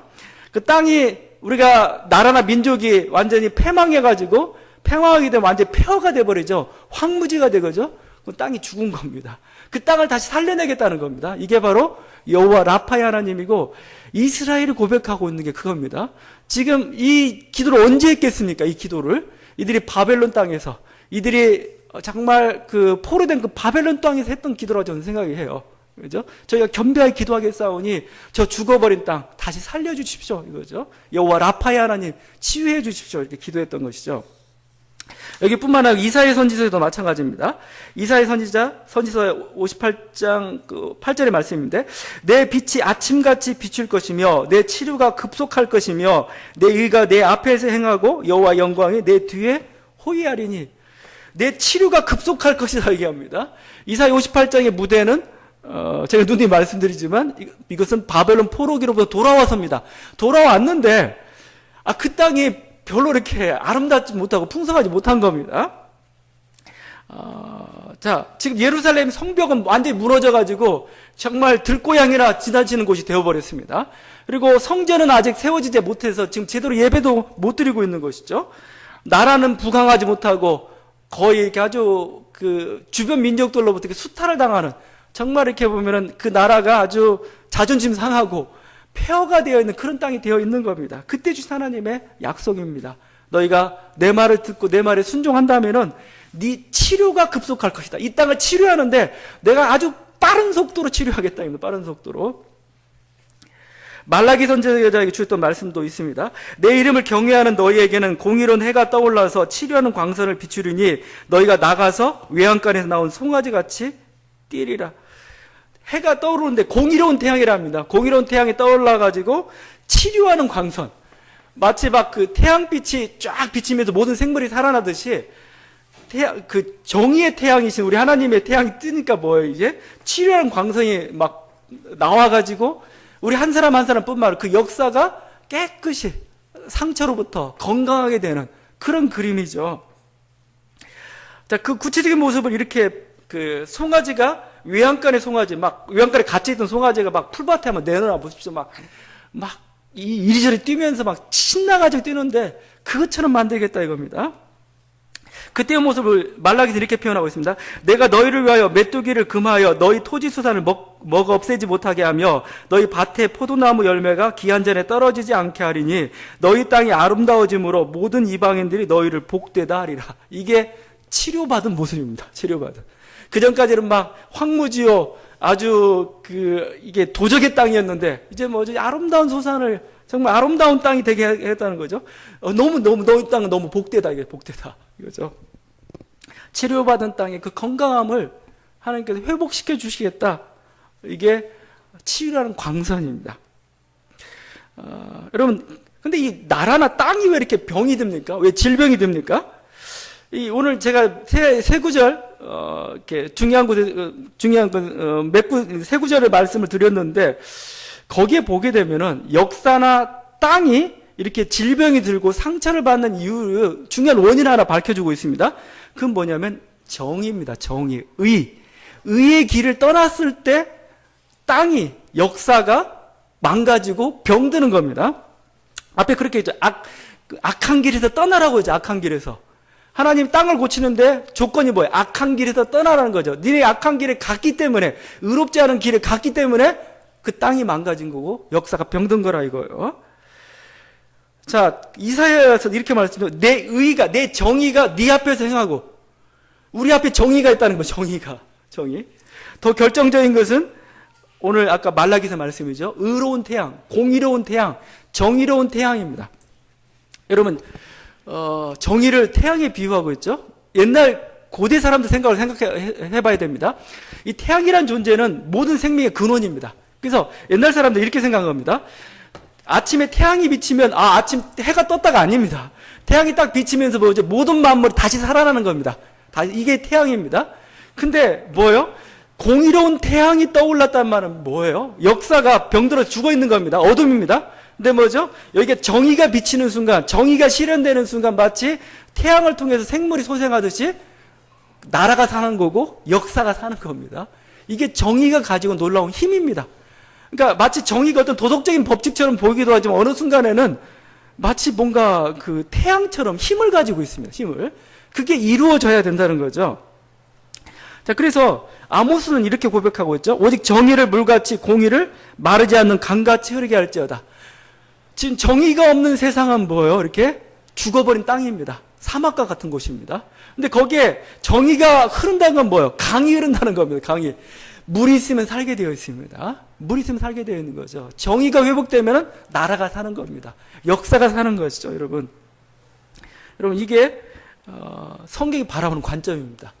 그 땅이 우리가 나라나 민족이 완전히 패망해가지고 팽화하게 되면 완전히 폐허가 돼버리죠. 황무지가 되거죠. 그 땅이 죽은 겁니다. 그 땅을 다시 살려내겠다는 겁니다. 이게 바로 여호와 라파의 하나님이고 이스라엘이 고백하고 있는 게 그겁니다. 지금 이 기도를 언제 했겠습니까? 이 기도를 이들이 바벨론 땅에서 이들이 정말 포로된 그 바벨론 땅에서 했던 기도라고 저는 생각이 해요. 그죠? 저희가 겸비하게 기도하겠사오니 저 죽어버린 땅 다시 살려주십시오. 이거죠. 여호와 라파의 하나님 치유해 주십시오. 이렇게 기도했던 것이죠. 여기뿐만 아니라 이사야 선지서에도 마찬가지입니다. 이사야 선지서 58장 8절의 말씀인데, 내 빛이 아침같이 비출 것이며 내 치료가 급속할 것이며 내 의가 내 앞에서 행하고 여호와 영광이 내 뒤에 호위하리니. 내 치료가 급속할 것이다 얘기합니다. 이사야 58장의 무대는 제가 눈이 말씀드리지만 이것은 바벨론 포로기로부터 돌아와서입니다. 돌아왔는데 그 땅이 별로 이렇게 아름답지 못하고 풍성하지 못한 겁니다. 자, 지금 예루살렘 성벽은 완전히 무너져가지고 정말 들고양이나 지나치는 곳이 되어버렸습니다. 그리고 성전은 아직 세워지지 못해서 지금 제대로 예배도 못 드리고 있는 것이죠. 나라는 부강하지 못하고 거의 이렇게 아주 그 주변 민족들로부터 이렇게 수탈을 당하는, 정말 이렇게 보면은 그 나라가 아주 자존심 상하고 폐허가 되어 있는 그런 땅이 되어 있는 겁니다. 그때 주신 하나님의 약속입니다. 너희가 내 말을 듣고 내 말에 순종한다면은 네 치료가 급속할 것이다. 이 땅을 치료하는데 내가 아주 빠른 속도로 치료하겠다. 빠른 속도로. 말라기 선지자에게 주셨던 말씀도 있습니다. 내 이름을 경외하는 너희에게는 공의로운 해가 떠올라서 치료하는 광선을 비추리니 너희가 나가서 외양간에서 나온 송아지같이 뛰리라. 해가 떠오르는데 공의로운 태양이랍니다. 공의로운 태양이 떠올라가지고 치료하는 광선. 마치 막 그 태양빛이 쫙 비치면서 모든 생물이 살아나듯이 그 정의의 태양이신 우리 하나님의 태양이 뜨니까 뭐예요, 이제? 치료하는 광선이 막 나와가지고 우리 한 사람 한 사람뿐만 아니라 그 역사가 깨끗이 상처로부터 건강하게 되는 그런 그림이죠. 자, 그 구체적인 모습을 이렇게 그 송아지가 외양간의 송아지, 막 외양간에 갇혀있던 송아지가 막 풀밭에 한번 내놓아 보십시오. 막 이리저리 뛰면서 막 신나가지고 뛰는데 그것처럼 만들겠다 이겁니다. 그때의 모습을 말라기에서 이렇게 표현하고 있습니다. 내가 너희를 위하여 메뚜기를 금하여 너희 토지 수산을 먹어 없애지 못하게 하며 너희 밭에 포도나무 열매가 기한 전에 떨어지지 않게 하리니 너희 땅이 아름다워짐으로 모든 이방인들이 너희를 복되다 하리라. 이게 치료받은 모습입니다. 치료받은. 그 전까지는 막 황무지요, 아주 이게 도적의 땅이었는데 이제 뭐지, 아름다운 소산을, 정말 아름다운 땅이 되게 했다는 거죠. 너희 땅은 너무 복되다, 이게 복되다 이거죠. 치료받은 땅의 그 건강함을 하나님께서 회복시켜 주시겠다. 이게 치유라는 광선입니다. 여러분, 근데 이 나라나 땅이 왜 이렇게 병이 듭니까? 왜 질병이 듭니까? 오늘 제가 세 구절, 이렇게 중요한 세 구절의 말씀을 드렸는데, 거기에 보게 되면은 역사나 땅이 이렇게 질병이 들고 상처를 받는 이유, 중요한 원인 하나 밝혀주고 있습니다. 그건 뭐냐면 정의입니다. 정의. 의의 길을 떠났을 때 땅이, 역사가 망가지고 병드는 겁니다. 앞에 그렇게 했죠. 악한 길에서 떠나라고 했죠. 악한 길에서. 하나님 땅을 고치는데 조건이 뭐예요? 악한 길에서 떠나라는 거죠. 니네 악한 길에 갔기 때문에, 의롭지 않은 길에 갔기 때문에 그 땅이 망가진 거고 역사가 병든 거라 이거예요. 자, 이사야에서 이렇게 말씀드려요. 내 의가, 내 정의가 네 앞에서 행하고, 우리 앞에 정의가 있다는 거예요. 정의. 더 결정적인 것은 오늘 아까 말라기서 말씀이죠. 의로운 태양, 공의로운 태양, 정의로운 태양입니다. 여러분, 정의를 태양에 비유하고 있죠. 옛날 고대 사람들 생각해 봐야 됩니다. 이 태양이란 존재는 모든 생명의 근원입니다. 그래서 옛날 사람들 이렇게 생각한 겁니다. 아침에 태양이 비치면 아침 해가 떴다가 아닙니다. 태양이 딱 비치면서 뭐죠? 모든 만물이 다시 살아나는 겁니다. 이게 태양입니다. 근데 뭐예요? 공의로운 태양이 떠올랐단 말은 뭐예요? 역사가 병들어 죽어 있는 겁니다. 어둠입니다. 근데 뭐죠? 여기가 정의가 비치는 순간, 정의가 실현되는 순간 마치 태양을 통해서 생물이 소생하듯이 나라가 사는 거고 역사가 사는 겁니다. 이게 정의가 가지고 놀라운 힘입니다. 그러니까 마치 정의가 어떤 도덕적인 법칙처럼 보이기도 하지만 어느 순간에는 마치 뭔가 그 태양처럼 힘을 가지고 있습니다. 힘을. 그게 이루어져야 된다는 거죠. 자, 그래서 아모스는 이렇게 고백하고 있죠. 오직 정의를 물같이 공의를 마르지 않는 강같이 흐르게 할지어다. 지금 정의가 없는 세상은 뭐예요? 이렇게 죽어버린 땅입니다. 사막과 같은 곳입니다. 근데 거기에 정의가 흐른다는 건 뭐예요? 강이 흐른다는 겁니다. 강이. 물이 있으면 살게 되어 있습니다. 물이 있으면 살게 되어 있는 거죠. 정의가 회복되면 나라가 사는 겁니다. 역사가 사는 것이죠, 여러분. 여러분, 이게 성경이 바라보는 관점입니다.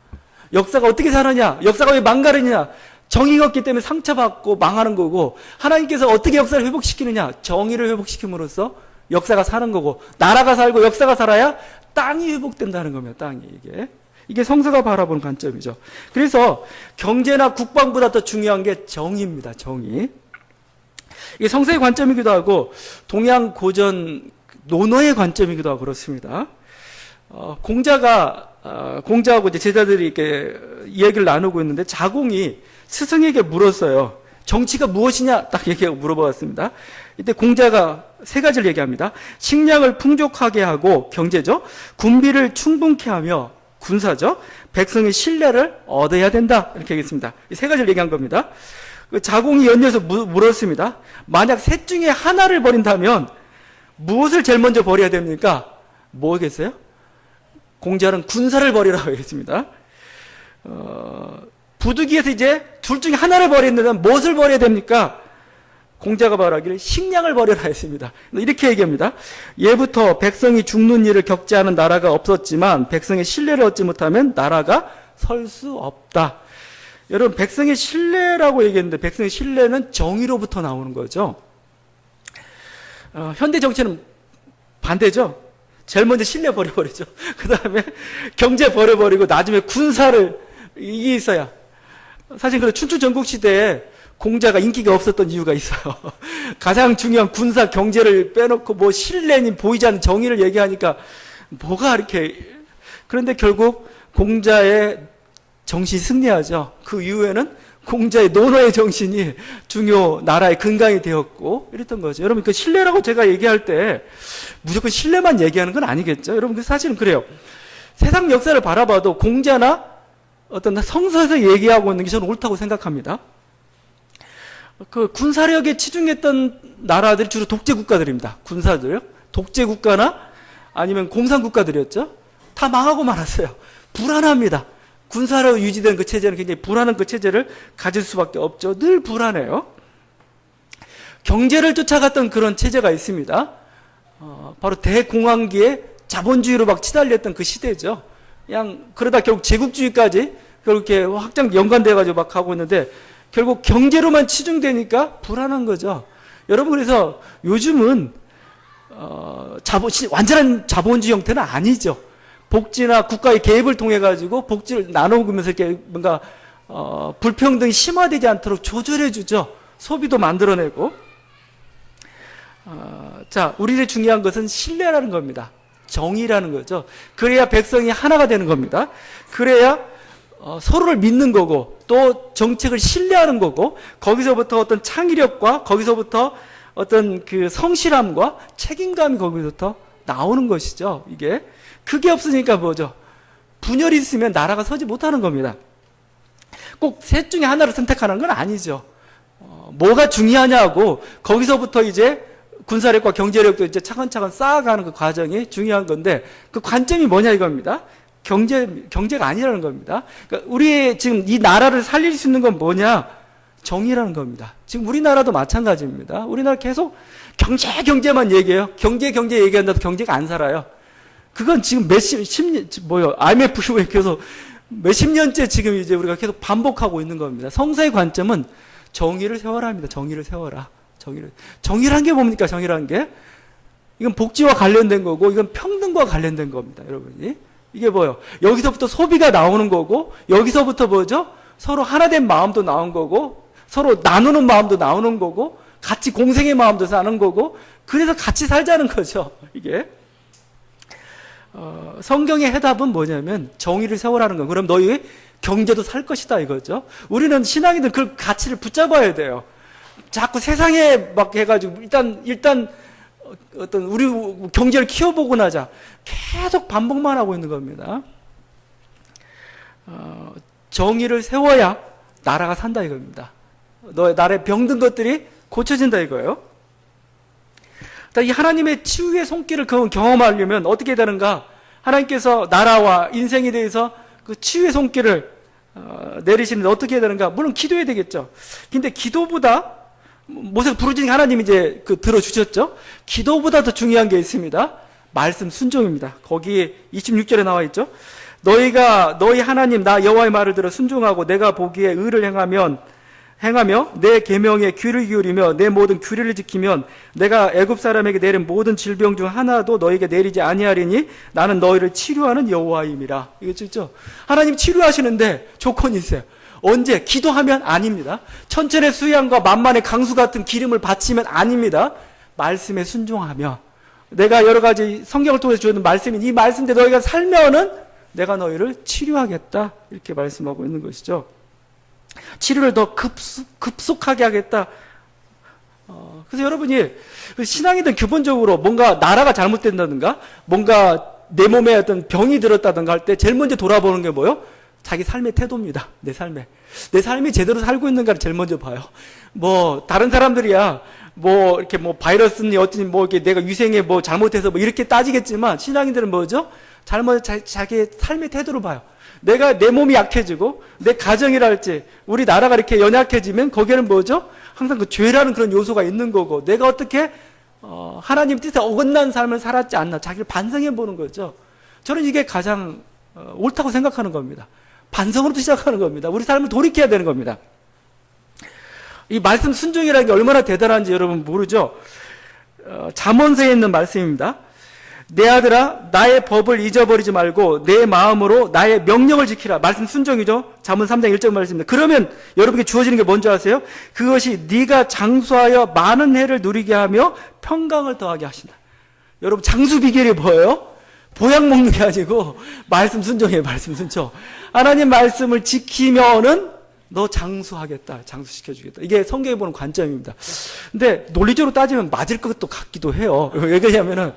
역사가 어떻게 사느냐, 역사가 왜 망가르냐, 정의가 없기 때문에 상처받고 망하는 거고, 하나님께서 어떻게 역사를 회복시키느냐, 정의를 회복시킴으로써 역사가 사는 거고, 나라가 살고 역사가 살아야 땅이 회복된다는 겁니다. 땅이 이게 성서가 바라보는 관점이죠. 그래서 경제나 국방보다 더 중요한 게 정의입니다. 정의. 이게 성서의 관점이기도 하고 동양 고전 논어의 관점이기도 하고 그렇습니다. 공자하고 이제 제자들이 이렇게 이야기를 나누고 있는데 자공이 스승에게 물었어요. 정치가 무엇이냐? 딱 얘기하고 물어보았습니다. 이때 공자가 세 가지를 얘기합니다. 식량을 풍족하게 하고 경제죠. 군비를 충분케 하며 군사죠. 백성의 신뢰를 얻어야 된다. 이렇게 얘기했습니다. 이 세 가지를 얘기한 겁니다. 자공이 연이어서 물었습니다. 만약 셋 중에 하나를 버린다면 무엇을 제일 먼저 버려야 됩니까? 뭐겠어요? 공자는 군사를 버리라고 했습니다. 부득이해서 이제 둘 중에 하나를 버린다면 무엇을 버려야 됩니까? 공자가 말하기를 식량을 버려라 했습니다. 이렇게 얘기합니다. 예부터 백성이 죽는 일을 겪지 않은 나라가 없었지만 백성의 신뢰를 얻지 못하면 나라가 설 수 없다. 여러분, 백성의 신뢰라고 얘기했는데 백성의 신뢰는 정의로부터 나오는 거죠. 현대 정치는 반대죠. 제일 먼저 신뢰 버려버리죠. 그 다음에 경제 버려버리고 나중에 군사를, 이게 있어야. 사실 그 춘추 전국 시대에 공자가 인기가 없었던 이유가 있어요. 가장 중요한 군사 경제를 빼놓고 뭐 신뢰니 보이지 않는 정의를 얘기하니까 뭐가 이렇게. 그런데 결국 공자의 정신이 승리하죠. 그 이후에는 공자의 논어의 정신이 중요 나라의 근간이 되었고 이랬던 거죠. 여러분, 그 신뢰라고 제가 얘기할 때 무조건 신뢰만 얘기하는 건 아니겠죠. 여러분, 그 사실은 그래요. 세상 역사를 바라봐도 공자나 어떤 성서에서 얘기하고 있는 게 저는 옳다고 생각합니다. 그 군사력에 치중했던 나라들이 주로 독재 국가들입니다. 군사들요. 독재 국가나 아니면 공산 국가들이었죠. 다 망하고 말았어요. 불안합니다. 군사로 유지된 그 체제는 굉장히 불안한 그 체제를 가질 수밖에 없죠. 늘 불안해요. 경제를 쫓아갔던 그런 체제가 있습니다. 바로 대공황기에 자본주의로 막 치달렸던 그 시대죠. 그냥 그러다 결국 제국주의까지 그렇게 확장 연관돼가지고 막 하고 있는데 결국 경제로만 치중되니까 불안한 거죠. 여러분, 그래서 요즘은 완전한 자본주의 형태는 아니죠. 복지나 국가의 개입을 통해 가지고 복지를 나눠주면서 이렇게 뭔가 불평등이 심화되지 않도록 조절해 주죠. 소비도 만들어내고. 자, 우리의 중요한 것은 신뢰라는 겁니다. 정의라는 거죠. 그래야 백성이 하나가 되는 겁니다. 그래야 서로를 믿는 거고 또 정책을 신뢰하는 거고 거기서부터 어떤 창의력과 거기서부터 어떤 그 성실함과 책임감이 거기서부터 나오는 것이죠. 이게 그게 없으니까 뭐죠? 분열이 있으면 나라가 서지 못하는 겁니다. 꼭 셋 중에 하나를 선택하는 건 아니죠. 뭐가 중요하냐고 거기서부터 이제 군사력과 경제력도 이제 차근차근 쌓아가는 그 과정이 중요한 건데 그 관점이 뭐냐 이겁니다. 경제가 아니라는 겁니다. 그러니까 우리의 지금 이 나라를 살릴 수 있는 건 뭐냐? 정의라는 겁니다. 지금 우리나라도 마찬가지입니다. 우리나라 계속 경제만 얘기해요. 경제 얘기한다고 경제가 안 살아요. 그건 지금 IMF 이후에 계속 몇십 년째 지금 이제 우리가 계속 반복하고 있는 겁니다. 성서의 관점은 정의를 세워라입니다. 정의를 세워라. 정의란 게 뭡니까? 정의란 게 이건 복지와 관련된 거고 이건 평등과 관련된 겁니다. 여러분이 이게 뭐예요? 여기서부터 소비가 나오는 거고 여기서부터 뭐죠? 서로 하나된 마음도 나온 거고 서로 나누는 마음도 나오는 거고 같이 공생의 마음도 사는 거고 그래서 같이 살자는 거죠. 이게 성경의 해답은 뭐냐면 정의를 세우라는 거예요. 그럼 너희 경제도 살 것이다 이거죠. 우리는 신앙인들 그 가치를 붙잡아야 돼요. 자꾸 세상에 막 해가지고 일단 어떤 우리 경제를 키워보고 나자 계속 반복만 하고 있는 겁니다. 정의를 세워야 나라가 산다 이겁니다. 너의 나라에 병든 것들이 고쳐진다 이거예요. 이 하나님의 치유의 손길을 경험하려면 어떻게 되는가? 하나님께서 나라와 인생에 대해서 그 치유의 손길을 내리시는데 어떻게 해야 되는가? 물론 기도해야 되겠죠. 근데 기도보다 모세가 부르짖으니 하나님이 이제 들어주셨죠. 기도보다 더 중요한 게 있습니다. 말씀 순종입니다. 거기 26절에 나와 있죠. 너희 하나님 나 여호와의 말을 들어 순종하고 내가 보기에 의를 행하며 내 계명에 귀를 기울이며 내 모든 규례를 지키면 내가 애굽 사람에게 내린 모든 질병 중 하나도 너에게 내리지 아니하리니 나는 너희를 치료하는 여호와임이라. 이거죠. 하나님 치료하시는데 조건이 있어요. 언제? 기도하면 아닙니다. 천천의 수양과 만만의 강수 같은 기름을 바치면 아닙니다. 말씀에 순종하며 내가 여러 가지 성경을 통해서 주는 말씀인 이 말씀대 너희가 살면은 내가 너희를 치료하겠다 이렇게 말씀하고 있는 것이죠. 치료를 더 급속하게 하겠다. 그래서 여러분이 신앙이든 기본적으로 뭔가 나라가 잘못된다든가 뭔가 내 몸에 어떤 병이 들었다든가 할 때 제일 먼저 돌아보는 게 뭐예요? 자기 삶의 태도입니다. 내 삶이 제대로 살고 있는가를 제일 먼저 봐요. 뭐 다른 사람들이야 뭐 이렇게 뭐 바이러스니 어쩌니 뭐 이렇게 내가 위생에 뭐 잘못해서 뭐 이렇게 따지겠지만 신앙인들은 뭐죠? 자기의 삶의 태도를 봐요. 내가 내 몸이 약해지고 내 가정이랄지 우리 나라가 이렇게 연약해지면 거기에는 뭐죠? 항상 그 죄라는 그런 요소가 있는 거고 내가 어떻게 하나님 뜻에 어긋난 삶을 살았지 않나 자기를 반성해 보는 거죠. 저는 이게 가장 옳다고 생각하는 겁니다. 반성으로부터 시작하는 겁니다. 우리 삶을 돌이켜야 되는 겁니다. 이 말씀 순종이라는 게 얼마나 대단한지 여러분 모르죠? 잠언서에 있는 말씀입니다. 내 아들아 나의 법을 잊어버리지 말고 내 마음으로 나의 명령을 지키라. 말씀 순종이죠. 잠언 3장 1절 말씀입니다. 그러면 여러분께 주어지는 게 뭔지 아세요? 그것이 네가 장수하여 많은 해를 누리게 하며 평강을 더하게 하신다. 여러분 장수 비결이 뭐예요? 보약 먹는 게 아니고 말씀 순종이에요. 말씀 순종. 하나님 말씀을 지키면은 너 장수하겠다. 장수시켜주겠다. 이게 성경에 보는 관점입니다. 근데 논리적으로 따지면 맞을 것도 같기도 해요. 왜 그러냐면은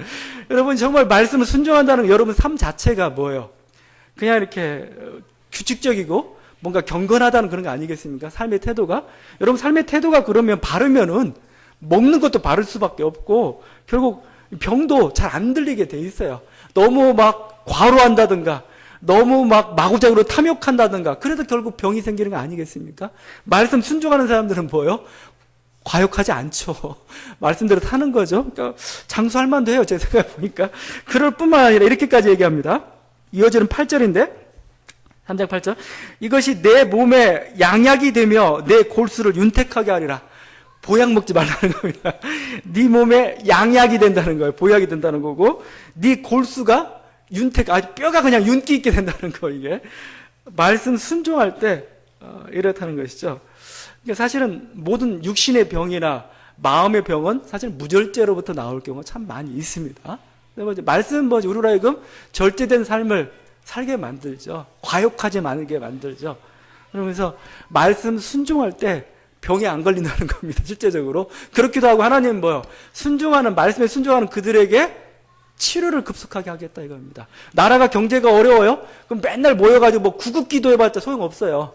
여러분 정말 말씀을 순종한다는 여러분 삶 자체가 뭐예요? 그냥 이렇게 규칙적이고 뭔가 경건하다는 그런 거 아니겠습니까? 삶의 태도가. 여러분 삶의 태도가 그러면 바르면은 먹는 것도 바를 수밖에 없고 결국 병도 잘 안 들리게 돼 있어요. 너무 막 과로한다든가 너무 막 마구잡이로 탐욕한다든가 그래도 결국 병이 생기는 거 아니겠습니까? 말씀 순종하는 사람들은 뭐예요? 과욕하지 않죠. 말씀대로 사는 거죠. 그러니까 장수할 만도 해요. 제 생각해 보니까. 그럴 뿐만 아니라 이렇게까지 얘기합니다. 이어지는 8절인데 3장 8절 이것이 내 몸에 양약이 되며 내 골수를 윤택하게 하리라. 보약 먹지 말라는 겁니다. 네 몸에 양약이 된다는 거예요. 보약이 된다는 거고 네 골수가 아주 뼈가 그냥 윤기 있게 된다는 거 이게 말씀 순종할 때 이렇다는 것이죠. 그러니까 사실은 모든 육신의 병이나 마음의 병은 사실 무절제로부터 나올 경우가 참 많이 있습니다. 말씀은 뭐지 우리로 하여금 절제된 삶을 살게 만들죠. 과욕하지 않게 만들죠. 그러면서 말씀 순종할 때 병에 안 걸린다는 겁니다. 실제적으로 그렇기도 하고 하나님은 뭐요? 순종하는 말씀에 순종하는 그들에게 치료를 급속하게 하겠다 이겁니다. 나라가 경제가 어려워요? 그럼 맨날 모여가지고 뭐 구급기도 해봤자 소용없어요.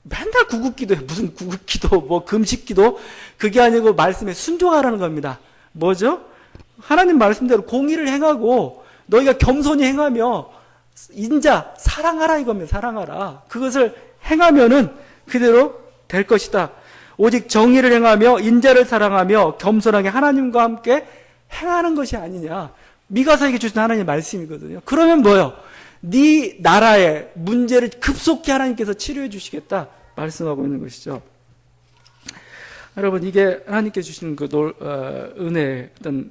맨날 구급기도 해. 무슨 구급기도 뭐 금식기도 그게 아니고 말씀에 순종하라는 겁니다. 뭐죠? 하나님 말씀대로 공의를 행하고 너희가 겸손히 행하며 인자 사랑하라 이겁니다. 사랑하라. 그것을 행하면은 그대로 될 것이다. 오직 정의를 행하며 인자를 사랑하며 겸손하게 하나님과 함께 행하는 것이 아니냐. 미가서에게 주신 하나님의 말씀이거든요. 그러면 뭐예요? 네 나라의 문제를 급속히 하나님께서 치료해 주시겠다 말씀하고 있는 것이죠. 여러분 이게 하나님께 주시는 그 은혜의 어떤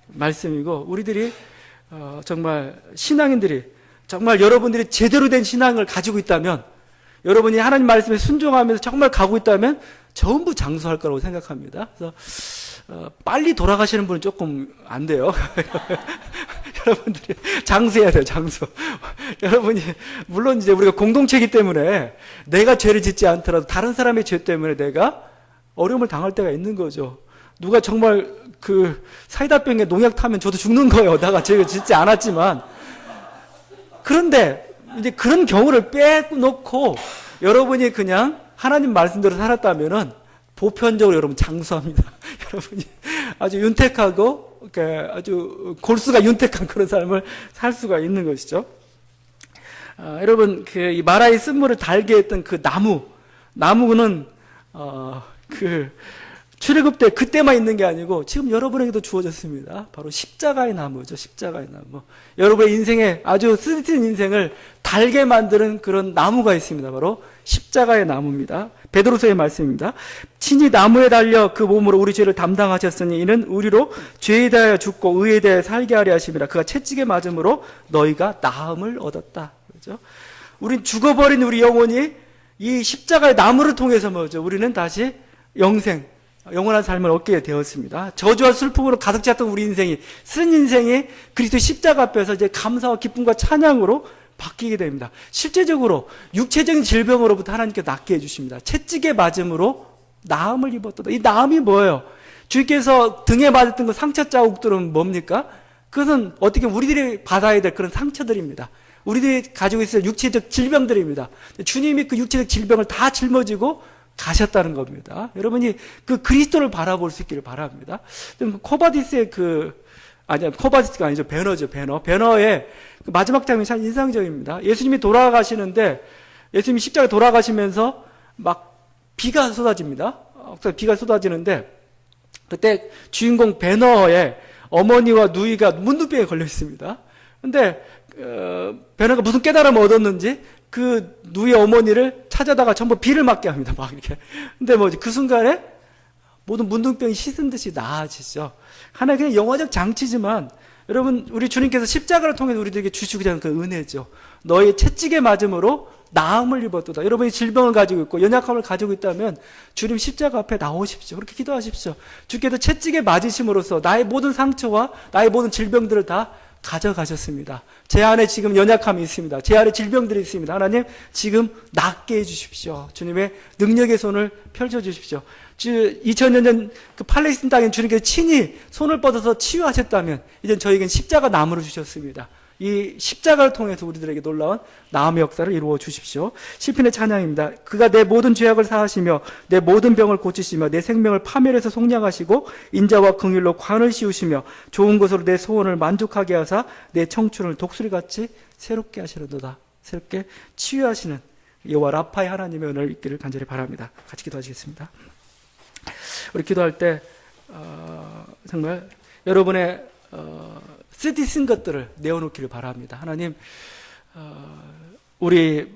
말씀이고 우리들이 정말 신앙인들이 정말 여러분들이 제대로 된 신앙을 가지고 있다면 여러분이 하나님 말씀에 순종하면서 정말 가고 있다면 전부 장수할 거라고 생각합니다. 그래서 빨리 돌아가시는 분은 조금 안 돼요. 여러분들이 장수해야 돼요, 장수. 여러분이, 물론 이제 우리가 공동체이기 때문에 내가 죄를 짓지 않더라도 다른 사람의 죄 때문에 내가 어려움을 당할 때가 있는 거죠. 누가 정말 그 사이다병에 농약 타면 저도 죽는 거예요. 내가 죄를 짓지 않았지만. 그런데 이제 그런 경우를 빼놓고 여러분이 그냥 하나님 말씀대로 살았다면은 보편적으로 여러분 장수합니다. 여러분이 아주 윤택하고 아주 골수가 윤택한 그런 삶을 살 수가 있는 것이죠. 여러분 이 마라의 쓴물을 달게 했던 그 나무는 그 출애굽 때 그때만 있는 게 아니고 지금 여러분에게도 주어졌습니다. 바로 십자가의 나무죠. 십자가의 나무. 여러분의 인생에 아주 쓰디쓴 인생을 달게 만드는 그런 나무가 있습니다. 바로 십자가의 나무입니다. 베드로서의 말씀입니다. 친히 나무에 달려 그 몸으로 우리 죄를 담당하셨으니 이는 우리로 죄에 대하여 죽고 의에 대하여 살게 하려 하심이라. 그가 채찍에 맞음으로 너희가 나음을 얻었다. 그렇죠? 우린 죽어버린 우리 영혼이 이 십자가의 나무를 통해서 뭐죠? 우리는 다시 영원한 삶을 얻게 되었습니다. 저주와 슬픔으로 가득 찼던 우리 인생이, 쓴 인생이 그리스도 십자가 앞에서 이제 감사와 기쁨과 찬양으로 바뀌게 됩니다. 실제적으로 육체적인 질병으로부터 하나님께 낫게 해주십니다. 채찍에 맞음으로 나음을 입었다. 이 나음이 뭐예요? 주님께서 등에 맞았던 그 상처 자국들은 뭡니까? 그것은 어떻게 우리들이 받아야 될 그런 상처들입니다. 우리들이 가지고 있을 육체적 질병들입니다. 주님이 그 육체적 질병을 다 짊어지고 가셨다는 겁니다. 여러분이 그 그리스도를 바라볼 수 있기를 바랍니다. 코바디스의 코바디스가 아니죠. 배너죠. 배너의 그 마지막 장면이 참 인상적입니다. 예수님이 돌아가시는데, 예수님이 십자가에 돌아가시면서 막 비가 쏟아집니다. 비가 쏟아지는데, 그때 주인공 배너의 어머니와 누이가 문둥병에 걸려 있습니다. 근데, 배너가 무슨 깨달음을 얻었는지, 그 누이의 어머니를 찾아다가 전부 비를 맞게 합니다. 막 이렇게. 근데 그 순간에 모든 문둥병이 씻은 듯이 나아지죠. 하나의 그냥 영화적 장치지만 여러분, 우리 주님께서 십자가를 통해서 우리들에게 주시고자 하는 그 은혜죠. 너의 채찍에 맞음으로 나음을 입었도다. 여러분이 질병을 가지고 있고 연약함을 가지고 있다면 주님 십자가 앞에 나오십시오. 그렇게 기도하십시오. 주께서 채찍에 맞으심으로써 나의 모든 상처와 나의 모든 질병들을 다 가져가셨습니다. 제 안에 지금 연약함이 있습니다. 제 안에 질병들이 있습니다. 하나님, 지금 낫게 해주십시오. 주님의 능력의 손을 펼쳐주십시오. 2000년 전 그 팔레스틴 땅에 주님께서 친히 손을 뻗어서 치유하셨다면 이젠 저에겐 십자가 나무를 주셨습니다. 이 십자가를 통해서 우리들에게 놀라운 나음의 역사를 이루어 주십시오. 시편의 찬양입니다. 그가 내 모든 죄악을 사하시며 내 모든 병을 고치시며 내 생명을 파멸해서 속량하시고 인자와 긍휼로 관을 씌우시며 좋은 것으로 내 소원을 만족하게 하사 내 청춘을 독수리같이 새롭게 하시려도다. 새롭게 치유하시는 여호와 라파의 하나님의 은혜를 있기를 간절히 바랍니다. 같이 기도하시겠습니다. 우리 기도할 때 정말 여러분의 쓰디쓴 것들을 내어놓기를 바랍니다. 하나님, 우리